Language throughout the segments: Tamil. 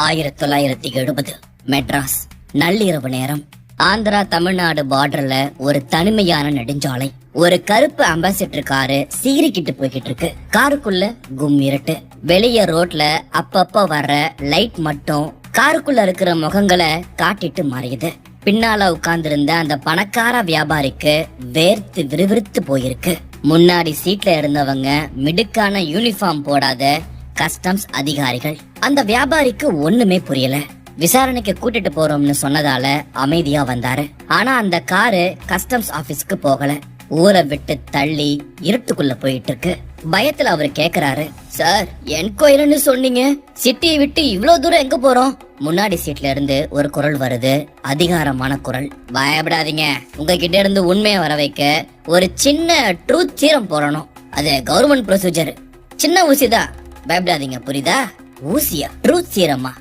1970 மெட்ராஸ் நள்ளிரவு நேரம். ஆந்திரா தமிழ்நாடு பார்டர்ல ஒரு தனிமையான நெடுஞ்சாலை. ஒரு கருப்பு அம்பாசிடர் காரு சீறிக்கிட்டு போய்கிட்டு இருக்கு. காருக்குள்ள கும் இருட்டு. வெளிய ரோட்ல அப்பப்ப வர்ற லைட் மட்டும் காருக்குள்ள இருக்கிற முகங்களை காட்டிட்டு மறையுது. பின்னால உட்கார்ந்திருந்த அந்த பணக்கார வியாபாரிக்கு வேர்த்து விறுவிறுத்து போயிருக்கு. முன்னாடி சீட்ல இருந்தவங்க மிடுக்கான யூனிஃபார்ம் போடாத கஸ்டம்ஸ் அதிகாரிகள். அந்த வியாபாரிக்கு ஒண்ணுமே புரியல. விசாரணைக்கு கூட்டிட்டு போறோம்னு சொன்னதால அமைதியா வந்தாரு. ஆனா அந்த காரு கஸ்டம்ஸ் ஆபீஸ்க்கு போகல. ஊரை விட்டு தள்ளி இருட்டுக்குள்ள போயிட்டு இருக்கு. பயத்துல அவரு கேக்குறாரு, சார் என்கொயரின்னு சொன்னீங்க, சிட்டியை விட்டு இவ்வளவு தூரம் எங்க போறோம்? முன்னாடி சீட்ல இருந்து ஒரு குரல் வருது, அதிகாரமான குரல். பயப்படாதீங்க, உங்ககிட்ட இருந்து உண்மையை வர வைக்க ஒரு சின்ன ட்ரூத் சீரம் போடணும். அது கவர்மெண்ட் ப்ரொசீஜர். சின்ன ஊசிதான், பயப்படாதீங்க, புரியுதா? ஊசியா? ட்ரூத் சீரமா?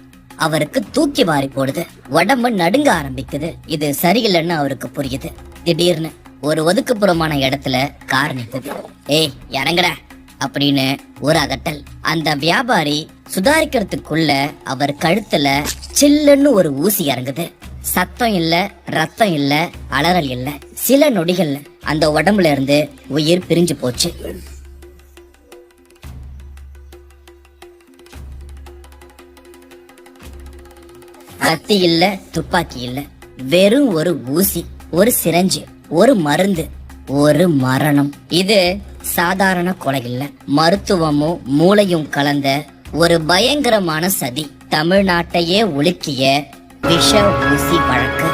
அவருக்கு தூக்கி வாரி போடுது. உடம்பு நடுங்க ஆரம்பிக்குது. இது சரியில்லைன்னு அவருக்கு புரியுது. திடீர்னு ஒரு ஒதுக்குப்புறமான இடத்துல கார் நிக்குது. ஏய் இறங்கட அப்படின்னு ஒரு அதட்டல். அந்த வியாபாரி சுதாரிக்கிறதுக்குள்ள அவர் கழுத்துல சில்லுன்னு ஒரு ஊசி இறங்குது. சத்தம் இல்ல, ரத்தம் இல்ல, அலறல் இல்ல. சில நொடிகள்ல அந்த உடம்புல இருந்து உயிர் பிரிஞ்சு போச்சு. கத்தி இல்ல, துப்பாக்கி இல்ல, வெறும் ஒரு ஊசி, ஒரு சிரஞ்சு, ஒரு மருந்து, ஒரு மரணம். இது சாதாரண கொலை இல்ல, மருத்துவமும் மூளையும் கலந்த ஒரு பயங்கரமான சதி. தமிழ்நாட்டையே உலுக்கிய விஷ ஊசி வழக்கு.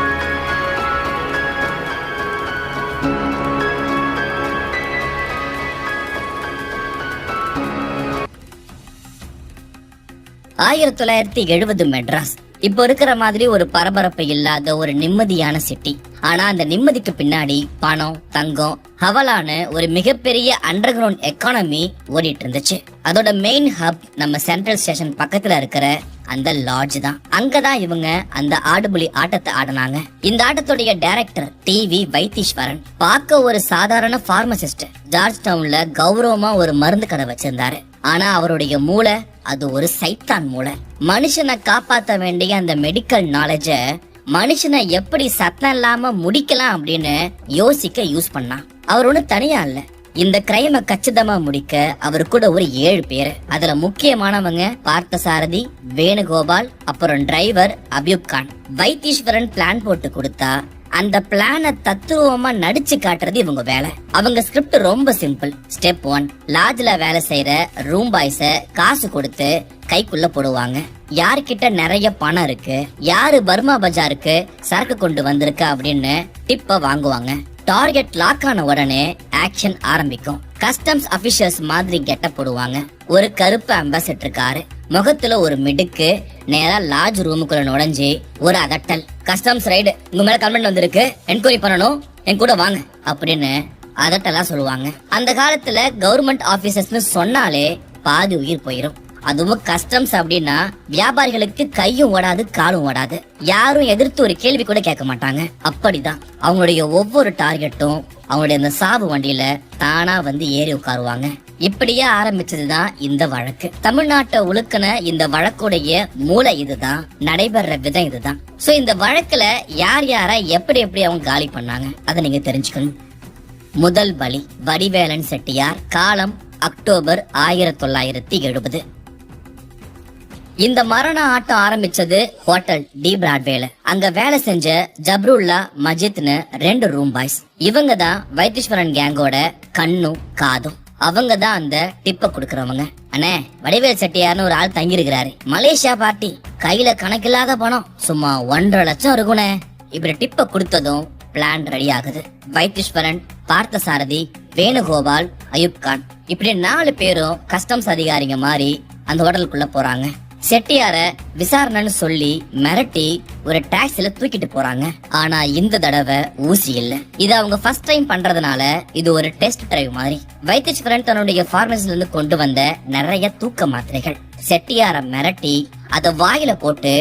ஆயிரத்தி 1970 மெட்ராஸ் இப்போ இருக்கிற மாதிரி ஒரு பரபரப்பு இல்லாத ஒரு நிம்மதியான சிட்டி. ஆனா அந்த நிம்மதிக்கு பின்னாடி பணம், தங்கம், ஹவலான ஒரு மிகப்பெரிய அண்டர் கிரவுண்ட் எக்கானமி ஓடிட்டு இருந்துச்சு. அதோட மெயின் ஹப் நம்ம சென்ட்ரல் ஸ்டேஷன் பக்கத்துல இருக்கிற அந்த லாட்ஜ் தான். அங்கதான் இவங்க அந்த ஆடுபுலி ஆட்டத்தை ஆடினாங்க. இந்த ஆட்டத்துடைய டைரக்டர் டிவி வைத்தீஸ்வரன் பார்க்க ஒரு சாதாரண பார்மசிஸ்ட். ஜார்ஜ் டவுன்ல கௌரவமா ஒரு மருந்து கடை வச்சிருந்தாரு. ஆனா அவருடைய மூளை அது ஒரு சைத்தான் மூளை. மனுஷனை காப்பாத்த வேண்டிய அந்த மெடிக்கல் நாலேஜ மனுஷனை எப்படி சத்தம் இல்லாம முடிக்கலாம் அப்படின்னு யோசிக்க யூஸ் பண்ணான். அவர் ஒண்ணு தனியா இல்ல, இந்த கிரைம கச்சிதமா முடிக்க அவர் கூட ஒரு 7 பேரு. அதுல முக்கியமானவங்க பார்த்தசாரதி, வேணுகோபால், அப்புறம் டிரைவர் அபியூப் கான். வைத்தீஸ்வரன் பிளான் போட்டு கொடுத்தா அந்த பிளான தத்துவமா நடிச்சு காட்டுறது இவங்க வேலை. அவங்க ஸ்கிரிப்ட் ரொம்ப சிம்பிள். ஸ்டெப் 1, லாட்ஜ்ல வேலை செய்யற ரூம் பாய்ஸ காசு கொடுத்து கைக்குள்ள போடுவாங்க. யார்கிட்ட நிறைய பணம் இருக்கு, யாரு பர்மா பஜாருக்கு சரக்கு கொண்டு வந்திருக்கு அப்படின்னு டிப்ப வாங்குவாங்க. டார்கெட் லாக் ஆன உடனே ஆக்ஷன் ஆரம்பிக்கும். கஸ்டம்ஸ் அபிஷியல்ஸ் மாதிரி கெட்ட போடுவாங்க. ஒரு கருப்பு அம்பாசிடர் காரு, முகத்துல ஒரு மிடுக்கு, நேரா லாட்ஜ் ரூமுக்குள்ள நுழைஞ்சு ஒரு அதட்டல். கஸ்டம்ஸ் ரைடு, உங்க மேல கம்ப்ளைண்ட் வந்திருக்கு, என்கொயரி பண்ணணும், என் கூட வாங்க அப்படின்னு அதட்டலா சொல்லுவாங்க. அந்த காலத்துல கவர்மெண்ட் ஆபீசர்ஸ்னு சொன்னாலே பாதி உயிர் போயிரும். அதுவும் கஸ்டம்ஸ் அப்படின்னா வியாபாரிகளுக்கு கையும் ஓடாது, காலும் ஓடாது. யாரும் எதிர்த்து ஒரு கேள்வி கூட கேட்க மாட்டாங்க. அப்படிதான் அவங்களுடைய ஒவ்வொரு டார்கெட்டும் அவங்களுடைய அந்த சாவு வண்டியில தானா வந்து ஏறி உட்காருவாங்க. இப்படியே ஆரம்பிச்சதுதான் இந்த வழக்கு. தமிழ்நாட்டை உழுக்கின இந்த வழக்குடைய மூளை இதுதான், நடைபெற விதம் இதுதான். சோ இந்த வழக்குல யார் யார எப்படி எப்படி அவங்க காலி பண்ணாங்க அதை நீங்க தெரிஞ்சுக்கணும். முதல் பலி வடிவேலன் செட்டியார். காலம் அக்டோபர் 1970. இந்த மரண ஆட்டம் ஆரம்பிச்சது ஹோட்டல் டி பிராட்வேல. அங்க வேலை செஞ்ச ஜப்ருல்லா, மஜித்னு 2 ரூம் பாய்ஸ். இவங்க தான் வைத்தீஸ்வரன் கேங்கோட கண்ணும் காதும். அவங்க தான் அந்த டிப்ப குடுக்கறவங்க. அண்ணே, வடிவேல் செட்டியார்னு ஒரு ஆள் தங்கி இருக்கிறாரு, மலேசியா பார்ட்டி, கையில கணக்கில்லாத பணம், சும்மா 1.5 லட்சம் இருக்குனே. இப்படி டிப்ப கொடுத்ததும் பிளான் ரெடி ஆகுது. வைத்தீஸ்வரன், பார்த்தசாரதி, வேணுகோபால், அயூப் கான் இப்படி 4 பேரும் கஸ்டம்ஸ் அதிகாரிங்க மாதிரி அந்த ஹோட்டலுக்குள்ள போறாங்க. செட்டியார விசாரணைன்னு சொல்லி மிரட்டி ஒரு டாக்ஸில தூக்கிட்டு போறாங்க. ஆனா இந்த தடவை ஊசி இல்ல. இது அவங்க ஃபர்ஸ்ட் டைம் பண்றதுனால இது ஒரு டெஸ்ட் டிரைவ் மாதிரி. வைத்தீஸ்வரன் தன்னுடைய பார்மசில இருந்து கொண்டு வந்த நிறைய தூக்க மாத்திரைகள் செட்டியார மிரட்டி அத வாயில போட்டு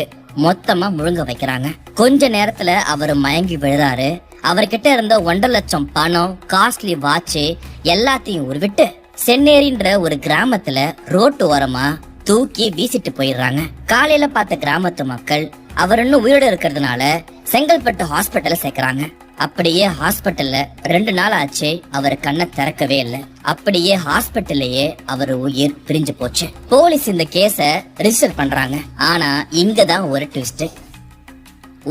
மொத்தமா முழுங்க வைக்கிறாங்க. கொஞ்ச நேரத்துல அவர் மயங்கி விழுறாரு. அவர்கிட்ட இருந்த 1.5 லட்சம் பணம், காஸ்ட்லி வாட்ச் எல்லாத்தையும் உருவிட்டு சென்னேரின்ற ஒரு கிராமத்துல ரோட்டு ஓரமா தூக்கி வீசிட்டு போயிடுறாங்க. காலையில பார்த்த கிராமத்து மக்கள் அவர் இன்னும் உயிரோட இருக்கிறதுனால செங்கல்பட்டு ஹாஸ்பிட்டல்ல சேர்க்கறாங்க. அப்படியே ஹாஸ்பிட்டல்ல 2 நாள் ஆச்சு, அவர் கண்ணை திறக்கவே இல்லை. அப்படியே ஹாஸ்பிட்டல்லையே அவர் உயிர் பிரிஞ்சு போச்சு. போலீஸ் இந்த கேஸ ரிஜிஸ்டர் பண்றாங்க. ஆனா இங்கதான் ஒரு ட்விஸ்ட்.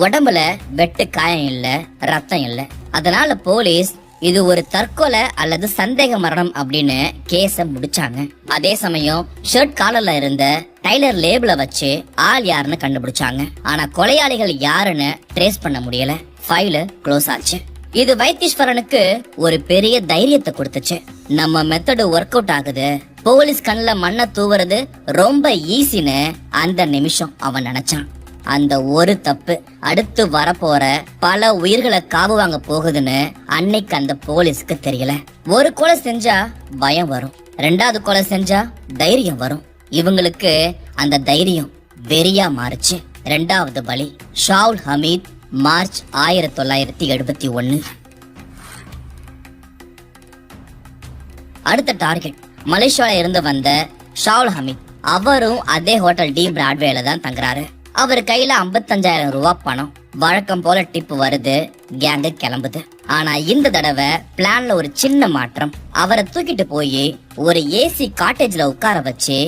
உடம்புல வெட்டு காயம் இல்ல, ரத்தம் இல்ல. அதனால போலீஸ் இது ஒரு தற்கொலை அல்லது சந்தேக மரணம் அப்படின்னு கேஸ முடிச்சாங்க. அதே சமயம் ஷர்ட் காலர்ல இருந்த டைலர் லேபிள வச்சு ஆள் யாருன்னு கண்டுபிடிச்சாங்க. ஆனா கொலையாளிகள் யாருன்னு ட்ரேஸ் பண்ண முடியல. ஃபைல் க்ளோஸ் ஆச்சு. இது வைத்தீஸ்வரனுக்கு ஒரு பெரிய தைரியத்தை கொடுத்துச்சு. நம்ம மெத்தடு ஒர்க் அவுட் ஆகுது, போலீஸ் கண்ணுல மண்ணை தூவுறது ரொம்ப ஈஸின்னு அந்த நிமிஷம் அவன் நினைச்சான். அந்த ஒரு தப்பு அடுத்து வரப்போற பல உயிர்களை காவு வாங்க போகுதுன்னு அன்னைக்கு அந்த போலீஸ்க்கு தெரியல. ஒரு கொலை செஞ்சா பயம் வரும், 2வது கொலை செஞ்சா தைரியம் வரும். இவங்களுக்கு அந்த தைரியம் வெறியா மாறுச்சு. 2வது பலி ஷாவுல் ஹமீத், மார்ச் 1971. அடுத்த டார்கெட் மலேசியால இருந்து வந்த ஷாவுல் ஹமீத். அவரும் அதே ஹோட்டல் டி பிராட்வேல தான் தங்குறாரு. அவர் கையில 55,000 ரூபாய் பணம். வழக்கம் போல டிப் வருது, கேங்கு கிளம்புது. ஆனா இந்த தடவை பிளான்ல ஒரு சின்ன மாற்றம். அவரை தூக்கிட்டு போய் ஒரு ஏசி காட்டேஜ்ல உட்கார வச்சு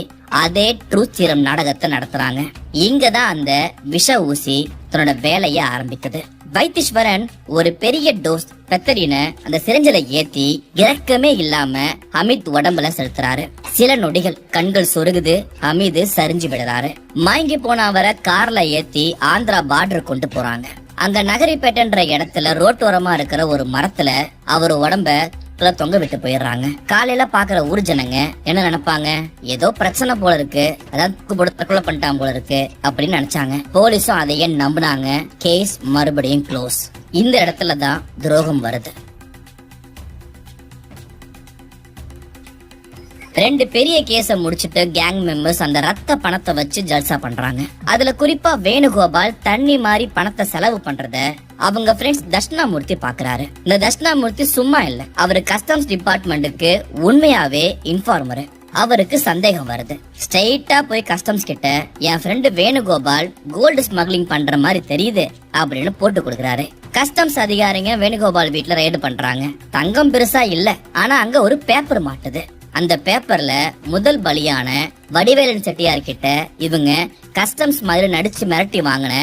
அதே ட்ரூத் சீரம் நாடகத்தை நடத்துறாங்க. இங்கதான் அந்த விஷ ஊசி தன்னோட வேலைய ஆரம்பிக்குது. வைத்தீஸ்வரன் ஒரு பெரிய டோஸ் பெத்தரின அந்த சிரிஞ்சில ஏத்தி இறக்கமே இல்லாம ஹமீத் உடம்புல செலுத்துறாரு. சில நொடிகள் கண்கள் சொருகுது, ஹமீது சரிஞ்சு விடுறாரு. மயங்கி போன அவரை கார்ல ஏத்தி ஆந்திரா பார்டர் கொண்டு போறாங்க. அங்க நகரிப்பேட்டன்ற இடத்துல ரோட்டோரமா இருக்கிற ஒரு மரத்துல அவர் உடம்ப தொங்க விட்டு போயிடுறாங்க. காலையில பாக்குற ஊர் ஜனங்க என்ன நினைப்பாங்க, ஏதோ பிரச்சனை போல இருக்கு, அதாவது தற்கொலை பண்ணிட்டான் போல இருக்கு அப்படின்னு நினைச்சாங்க. போலீஸும் அதையே நம்பினாங்க. கேஸ் மறுபடியும் க்ளோஸ். இந்த இடத்துல தான் துரோகம் வருது. 2 பெரிய கேஸ முடிச்சிட்டு கேங் மெம்பர்ஸ் அந்த ரத்த பணத்தை வச்சு ஜல்சா பண்றாங்க. அதுல குறிப்பா வேணுகோபால் தண்ணி மாதிரி பணத்தை செலவு பண்றத அவங்க ஃப்ரெண்ட்ஸ் தட்சிணாமூர்த்தி பாக்குறாரு. இந்த தட்சிணாமூர்த்தி சும்மா இல்ல, அவரு கஸ்டம்ஸ் டிபார்ட்மெண்ட்டுக்கு உண்மையாவே இன்ஃபார்மர். அவருக்கு சந்தேகம் வருது. ஸ்ட்ரெயிட்டா போய் கஸ்டம்ஸ் கிட்ட என் ஃப்ரெண்டு வேணுகோபால் கோல்டு ஸ்மக்லிங் பண்ற மாதிரி தெரியுது அப்படின்னு போட்டு கொடுக்கறாரு. கஸ்டம்ஸ் அதிகாரிங்க வேணுகோபால் வீட்டுல ரைடு பண்றாங்க. தங்கம் பெருசா இல்ல, ஆனா அங்க ஒரு பேப்பர் மாட்டுது. அந்த பேப்பர்ல முதல் பலியான வடிவேலன் செட்டியார் கிட்ட இவங்க கஸ்டம்ஸ் மாதிரி நடிச்சு மிரட்டி வாங்கின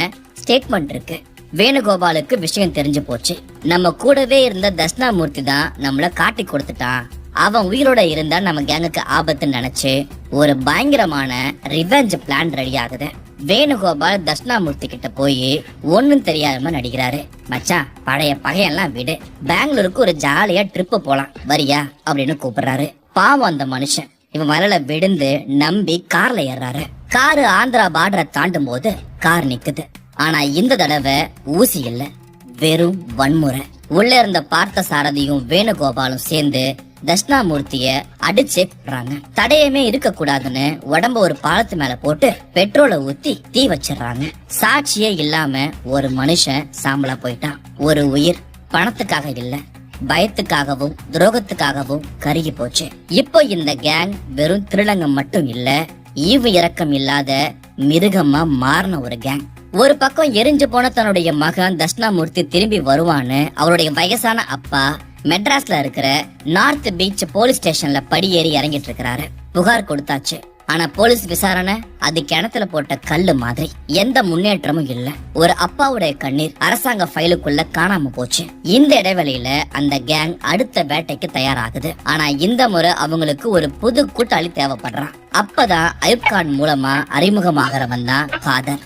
ஸ்டேட்மெண்ட் இருக்கு. வேணுகோபாலுக்கு விஷயம் தெரிஞ்சு போச்சு. நம்ம கூடவே இருந்த தட்சிணாமூர்த்தி தான் நம்மள காட்டி கொடுத்துட்டான், அவன் உயிரோட இருந்தா நம்ம கேங்குக்கு ஆபத்துன்னு நினைச்சு ஒரு பயங்கரமான ரிவெஞ்ச் பிளான் ரெடி ஆகுது. வேணுகோபால் தட்சிணாமூர்த்தி கிட்ட போய் ஒன்னும் தெரியாம நடிக்கிறாரு. மச்சான், பழைய பகையெல்லாம் விடு, பெங்களூருக்கு ஒரு ஜாலியா ட்ரிப் போலாம் வரியா அப்படின்னு கூப்பிடுறாரு. பாவம் அந்த மனுஷன் இவன் மலையில விழுந்து நம்பி கார்ல ஏறாரு. காரு ஆந்திரா பார்டரை தாண்டும் போது கார் நிக்குது. ஆனா இந்த தடவை ஊசி இல்ல, வெறும் வன்முறை. உள்ள இருந்த பார்த்த சாரதியும் வேணுகோபாலும் சேர்ந்து தட்சிணாமூர்த்திய அடிச்சே போடுறாங்க. தடையமே இருக்க கூடாதுன்னு உடம்ப ஒரு பாலத்து மேல போட்டு பெட்ரோலை ஊத்தி தீ வச்சிடறாங்க. சாட்சியே இல்லாம ஒரு மனுஷன் சாம்பலா போயிட்டான். ஒரு உயிர் பணத்துக்காக இல்ல, பயத்துக்காகவும் துரோகத்துக்காகவும் கருகி போச்சு. இப்போ இந்த கேங் வெறும் திருடங்க மட்டும் இல்ல, ஈவு இரக்கம் இல்லாத மிருகமா மாறின ஒரு கேங். ஒரு பக்கம் எரிஞ்சு போன தன்னுடைய மகன் தட்சிணாமூர்த்தி திரும்பி வருவான்னு அவருடைய வயசான அப்பா மெட்ராஸ்ல இருக்கிற நார்த் பீச் போலீஸ் ஸ்டேஷன்ல படியேறி இறங்கிட்டு இருக்கிறாரு. புகார் கொடுத்தாச்சு. ஆனா போலீஸ் விசாரணை அது கிணத்துல போட்ட கல்லு மாதிரி, எந்த முன்னேற்றமும் இல்ல. ஒரு அப்பாவுடைய கண்ணீர் அரசாங்க ஃபைலுக்குள்ள காணாம போச்சு. இந்த இடைவெளியில அந்த கேங் அடுத்த வேட்டைக்கு தயாராகுது. ஆனா இந்த முறை அவங்களுக்கு ஒரு புது கூட்டாளி தேவைப்படுறான். அப்பதான் அயூப் கான் மூலமா அறிமுகமாகறவன் தான் காதர்.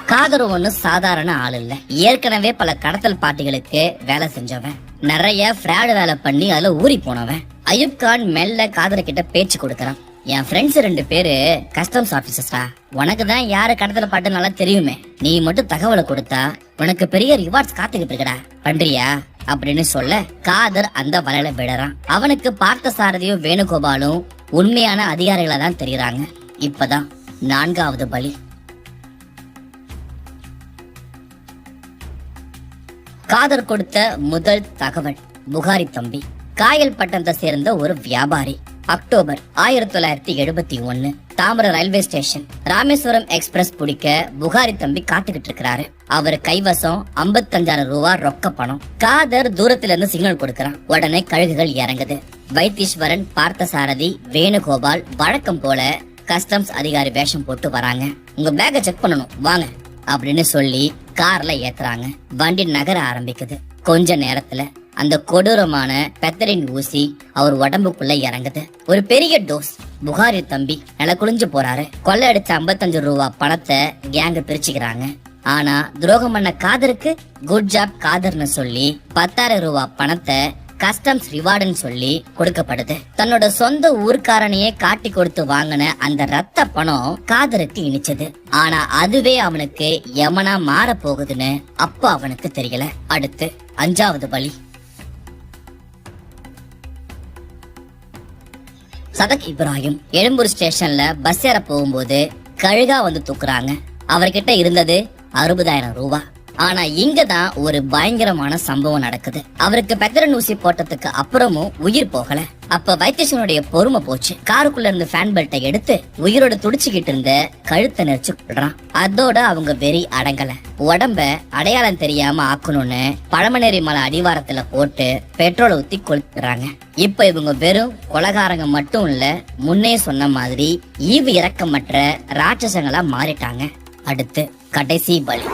காதர் ஒண்ணு சாதாரண ஆள் இல்ல. ஏற்கனவே பல கடத்தல் பார்ட்டிகளுக்கு வேலை செஞ்சவன், நிறைய ஃப்ராட் வேலை பண்ணி அதுல ஊறி போனவன். அயூப் கான் மெல்ல காதர் கிட்ட பேச்சு கொடுக்கறான். என் ஃப்ரெண்ட்ஸ் 2 பேரு கஸ்டம்ஸ் ஆபீசர்ஸ்டா, உனக்கு தான் யாரு கடத்தல பாட்டு நல்லா தெரியுமே, நீ மட்டும் தகவலை கொடுத்தா உனக்கு பெரிய ரிவார்ட்ஸ் காத்துக்கிட்டு இருக்கடா, பண்றியா அப்படின்னு சொல்ல காதர் அந்த வலையில விடுறான். அவனுக்கு பார்த்த சாரதியும் வேணுகோபாலும் உண்மையான அதிகாரிகளா தான் தெரியுறாங்க. இப்பதான் 4வது பலி. காதர் கொடுத்த முதல் தகவல் புகாரி தம்பி, காயல் பட்டணத்தை சேர்ந்த ஒரு வியாபாரி. October 1971 Tambaram railway station. Rameswaram express பிடிக்க புகாரி தம்பி காத்துக்கிட்டு இருக்கிறாரு. அவர் கைவசம் 55,000 ரூபாய் ரொக்க பணம். காதர் தூரத்துல இருந்து சிக்னல் கொடுக்கறான். உடனே கழுகுகள் இறங்குது. வைத்தீஸ்வரன், பார்த்தசாரதி, வேணுகோபால் வழக்கம் போல கஸ்டம்ஸ் அதிகாரி வேஷம் போட்டு வராங்க. உங்க பேக்கை செக் பண்ணணும் வாங்க அப்படின்னு சொல்லி கார்ல ஏத்துறாங்க. வண்டி நகர ஆரம்பிக்குது. கொஞ்ச நேரத்துல அந்த கொடூரமான பெத்தரின் ஊசி அவர் உடம்புக்குள்ள இறங்குது. ஒரு பெரிய டோஸ். புகாரி தம்பி நில குளிஞ்சு போறாரு. கொள்ளை அடிச்ச 55 ரூபாய் பணத்தை கேங்க பிரிச்சுக்கிறாங்க. ஆனா துரோகம் பண்ண காதருக்கு குட் ஜாப் காதர்னு சொல்லி 10,000 ரூபாய் பணத்தை கஸ்டம்ஸ் ரிவார்டுன்னு சொல்லி கொடுக்கப்படுது. தன்னோட சொந்த ஊர்க்காரனையே காட்டி கொடுத்து வாங்கின அந்த ரத்த பணம் காதருக்கு இனிச்சது. ஆனா அதுவே அவனுக்கு யமனா மாற போகுதுன்னு அப்ப அவனுக்கு தெரியல. அடுத்து 5வது பலி. சதக் இப்ராஹிம் எழும்பூர் ஸ்டேஷன்ல பஸ் ஏற போகும்போது கழுகா வந்து தூக்குறாங்க. அவர்கிட்ட இருந்தது 60,000 ரூபாய். ஆனா இங்கதான் ஒரு பயங்கரமான சம்பவம் நடக்குது. அவருக்கு பெத்தரன் ஊசி போட்டதுக்கு அப்புறமும் உயிர் போகல. அப்ப வைத்தீஸ்வரனுடைய பொறுமை போச்சு. காருக்குள்ள இருந்து ஃபேன் பெல்ட்டை எடுத்து உயிரோட துடிச்சுக்கிட்டு இருந்த கழுத்தை நெரிச்சு கொள்றான். அதோட அவங்க வெறி அடங்கல. உடம்ப அடையாளம் தெரியாம ஆக்கணும்னு பழமநேரி மலை அடிவாரத்துல போட்டு பெட்ரோலை ஊத்தி கொளுத்துறாங்க. இப்ப இவங்க வெறும் கொலகாரங்க மட்டும் இல்ல, முன்னே சொன்ன மாதிரி ஈவு இரக்கமற்ற ராட்சசங்களா மாறிட்டாங்க. அடுத்து கடைசி பலி.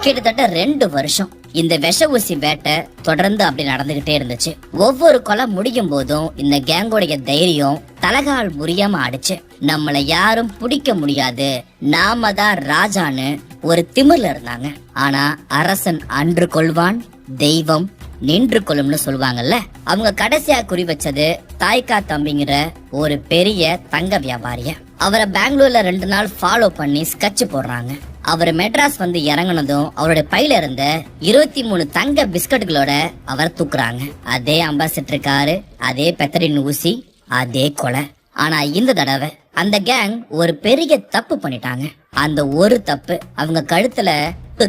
கிட்டத்தட்ட 2 வருஷம் இந்த விஷ ஊசி வேட்டை தொடர்ந்து அப்படி நடந்துகிட்டே இருந்துச்சு. ஒவ்வொரு கொலை முடியும் போதும் இந்த கேங்கோடைய தைரியம் தலகால் முறியாம ஆடிச்சு. நம்மள யாரும் பிடிக்க முடியாது, நாம தான் ராஜான்னு ஒரு திமிர்ல இருந்தாங்க. ஆனா அரசன் அன்று கொள்வான், தெய்வம் நின்று கொள்ளும்னு சொல்லுவாங்கல்ல. அவங்க கடைசியா குறி வச்சது தாய்க்கா தம்பிங்கிற ஒரு பெரிய தங்க வியாபாரிய. அவரை பெங்களூர்ல 2 நாள் ஃபாலோ பண்ணி ஸ்கெட்ச் போடுறாங்க. அவர் மெட்ராஸ் வந்து இறங்கினதும் அவருடைய பையில இருந்த 23 தங்க பிஸ்கட்டுகளோட அவர் தூக்குறாங்க. அதே அம்பாசிடர் காரு, அதே பெத்தரின் ஊசி, அதே கொலை. ஆனா இந்த தடவை அந்த கேங் ஒரு பெரிய தப்பு பண்ணிட்டாங்க. அந்த ஒரு தப்பு அவங்க கழுத்துல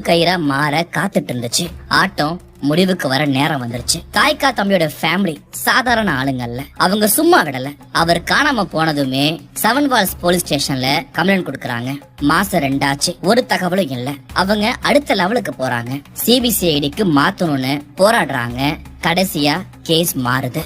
கயிறா மாற காத்துட்டு இருந்துச்சு. ஆட்டம் முடிவுக்கு வர நேரம் வந்துருச்சு. தாய்க்கா தம்பியோட ஃபேமிலி சாதாரண ஆளுங்கல்ல. அவங்க சும்மா விடல. அவர் காணாம போனதுமே 7 வால்ஸ் போலீஸ் ஸ்டேஷன்ல கம்ப்ளைண்ட் கொடுக்கறாங்க. மாசம் 2 ஆச்சு, ஒரு தகவலும் இல்ல. அவங்க அடுத்த லெவலுக்கு போறாங்க. சிபிசிஐடிக்கு மாத்தணும்னு போராடுறாங்க. கடைசியா கேஸ் மாறுது.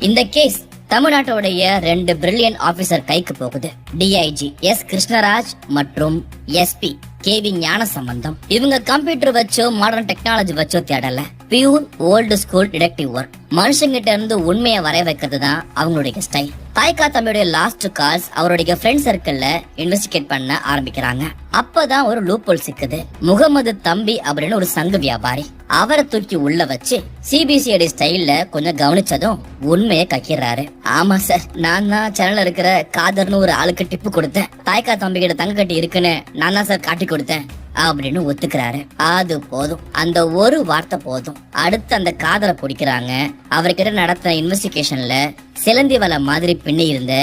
இந்த கேஸ் தமிழ்நாட்டோடைய 2 பிரில்லியன்ட் ஆபீசர் கைக்கு போகுது. டிஐஜி எஸ் கிருஷ்ணராஜ் மற்றும் எஸ்பி கேவி ஞான சம்பந்தம். இவங்க கம்ப்யூட்டர் வச்சோ மாடர்ன் டெக்னாலஜி வச்சோ தேடல. Pure old school detective work. மனுஷங்கிட்ட இருந்து உண்மையை வரைய வைக்கிறது தான் அவங்களுடைய ஸ்டைல். தாய்க்கா தம்பியுடைய லாஸ்ட் கால்ஸ் அவருடைய ஃப்ரெண்ட் சர்க்கிள்ல இன்வெஸ்டிகேட் பண்ண ஆரம்பிக்கிறாங்க. அப்பதான் ஒரு லூப்போல் சிக்குது. முகமது தம்பி அப்படின்னு ஒரு சங்கு வியாபாரி. அவரை தூக்கி உள்ள வச்சு சிபிசிஐடி ஸ்டைல்ல கொஞ்சம் கவனிச்சதும் உண்மையை கக்கிறாரு. ஆமா சார், நான் தான் சேனல்ல இருக்கிற காதர்னு ஒரு ஆளுக்கு டிப்பு கொடுத்தேன். தாய்க்கா தம்பி கிட்ட தங்க கட்டி இருக்குன்னு நான் தான் சார் காட்டி கொடுத்தேன் அப்படின்னு ஒத்துக்கிறாரு. அது போதும், அந்த ஒரு வார்த்தை போதும். அடுத்து அந்த காதரை பிடிக்கிறாங்க. அவர்கிட்ட நடத்தின இன்வெஸ்டிகேஷன்ல சிலந்தி வலை மாதிரி பின்னி இருந்த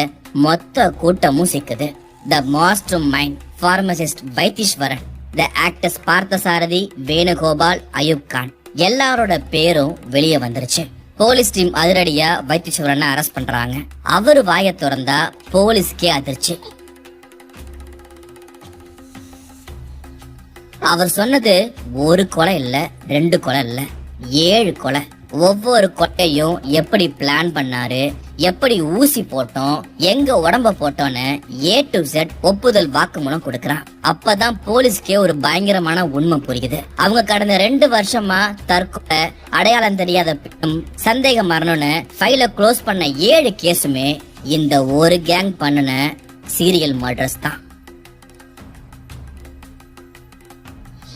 மொத்த கூட்டமும் சிக்குது. The master mind pharmacist Vaitheeswaran, the actors Parthasarathy, Venugopal, Ayub Khan, எல்லாரோட பேரும் வெளியே வந்துருச்சு. போலீஸ் டீம் அதிரடியா வைத்தீஸ்வரனை அரெஸ்ட் பண்றாங்க. அவரு வாயை திறந்தா போலீஸ்க்கே அதிர்ச்சி. அவர் சொன்னது ஒரு கொலை இல்ல, 2 கொலை இல்ல, 7 கொலை. ஒவ்வொரு கொட்டையும் எப்படி பிளான் பண்ணாரு, எப்படி ஊசி போட்டோம், எங்க உடம்ப போட்டோன்னு A to Z ஒப்புதல் வாக்குமூலம் கொடுக்கறான். அப்பதான் போலீஸ்க்கே ஒரு பயங்கரமான உண்மை புரியுது. அவங்க கடந்த 2 வருஷமா தற்கொலை, அடையாளம் தெரியாத சந்தேக மரணம்னு ஃபைல க்ளோஸ் பண்ண 7 கேஸுமே இந்த ஒரு கேங் பண்ணுன சீரியல் மர்டர்ஸ் தான்.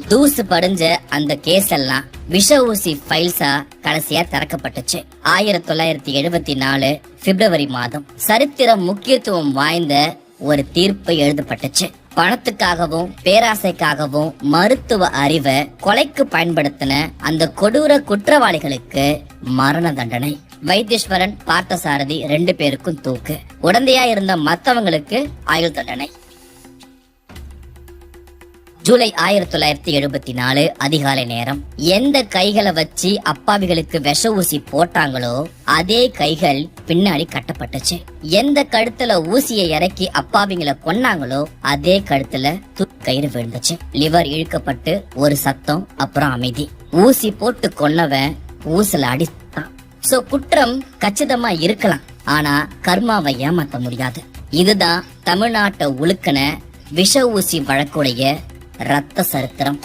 தூசு படிஞ்ச அந்த கேஸ் எல்லாம் விஷ ஊசி ஃபைல்ஸா கடைசியா திறக்கப்பட்டுச்சு. 1974 பிப்ரவரி மாதம் சரித்திர முக்கியத்துவம் வாய்ந்த ஒரு தீர்ப்பு எழுதப்பட்டுச்சு. பணத்துக்காகவும் பேராசைக்காகவும் மருத்துவ அறிவை கொலைக்கு பயன்படுத்தின அந்த கொடூர குற்றவாளிகளுக்கு மரண தண்டனை. வைத்தீஸ்வரன், பார்த்தசாரதி 2 பேருக்கும் தூக்கு. உடந்தையா இருந்த மத்தவங்களுக்கு ஆயுள் தண்டனை. ஜூலை 1974 அதிகாலை நேரம். எந்த கைகளை வச்சு அப்பாவிகளுக்கு விஷ ஊசி போட்டாங்களோ அதே கைகள் பின்னாடி கட்டப்பட்டுச்சு. எந்த கழுத்துல ஊசியை இறக்கி அப்பாவிங்களை கொன்னாங்களோ அதே கழுத்துல கயிறு விழுந்துச்சு. லிவர் இழுக்கப்பட்டு ஒரு சத்தம், அப்புறம் அமைதி. ஊசி போட்டு கொன்னவன் ஊசல அடித்தான். சோ குற்றம் கச்சிதமா இருக்கலாம், ஆனா கர்மாவை ஏமாத்த முடியாது. இதுதான் தமிழ்நாட்டை உழுக்கின விஷ ஊசி வழக்குடைய ரத்த சரித்திரம்.